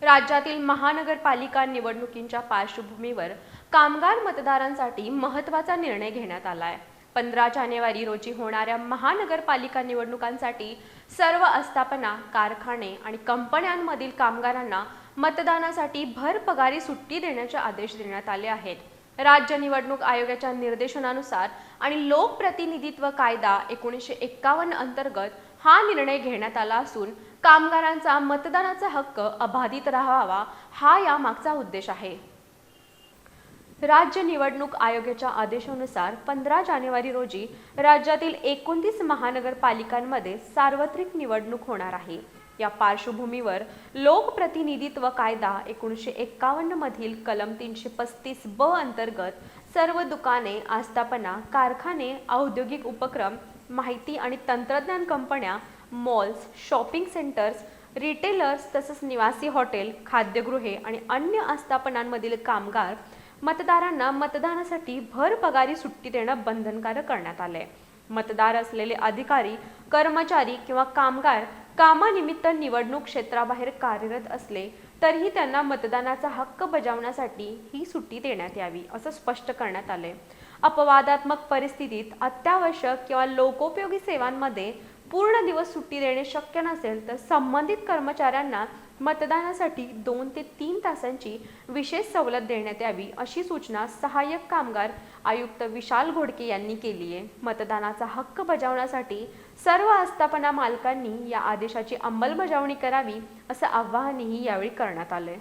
राज्यातील महानगरपालिका निवडणुकींच्या पार्श्वभूमीवर कामगार मतदारांसाठी महत्त्वाचा निर्णय घेण्यात आला आहे। 15 जानेवारी रोजी होणाऱ्या महानगरपालिका निवडणुकांसाठी सर्व आस्थापना, कारखाने आणि कंपन्यांमधील कामगारांना मतदानासाठी भरपगारी सुट्टी देण्याचे आदेश देण्यात आले आहेत। राज्य निवडणूक आयोगाच्या निर्देशनानुसार आणि लोकप्रतिनिधित्व कायदा 1951 अंतर्गत हा निर्णय घेण्यात आला असून कामगारांचा मतदानाचा हक्क अबाधित राहावा हा यामागचा उद्देश आहे। राज्य निवडणूक आयोगाच्या आदेशानुसार 15 जानेवारी रोजी राज्यातील 29 महानगरपालिकांमध्ये सार्वत्रिक निवडणूक होणार आहे। या पार्श्वभूमीवर लोकप्रतिनिधित्व कायदा 1951 मधील कलम 335 ब अंतर्गत सर्व दुकाने, आस्थापना, कारखाने, औद्योगिक उपक्रम, माहिती आणि तंत्रज्ञान कंपन्या, मॉल्स, शॉपिंग सेंटर्स, रिटेलर्स तसेच निवासी हॉटेल, खाद्यगृहे आणि अन्य आस्थापनांमधील कामगार मतदारांना मतदानासाठी भरपगारी सुट्टी देणं बंधनकारक करण्यात आले। मतदार असलेले अधिकारी, कर्मचारी किंवा कामगार कामानिमित्त निवडणूक क्षेत्राबाहेर कार्यरत असले तरीही त्यांना मतदानाचा हक्क बजावण्यासाठी ही सुट्टी देण्यात यावी असं स्पष्ट करण्यात आले। अपवादात्मक परिस्थितीत अत्यावश्यक किंवा लोकोपयोगी सेवांमध्ये पूर्ण दिवस सुट्टी देणे शक्य नसेल तर संबंधित कर्मचाऱ्यांना मतदानासाठी 2 ते 3 तासांची विशेष सवलत देण्यात यावी अशी सूचना सहाय्यक कामगार आयुक्त विशाल घोडके यांनी केली आहे। मतदानाचा हक्क बजावण्यासाठी सर्व आस्थापना मालकांनी या आदेशाची अंमलबजावणी करावी असं आवाहनही यावेळी करण्यात आले।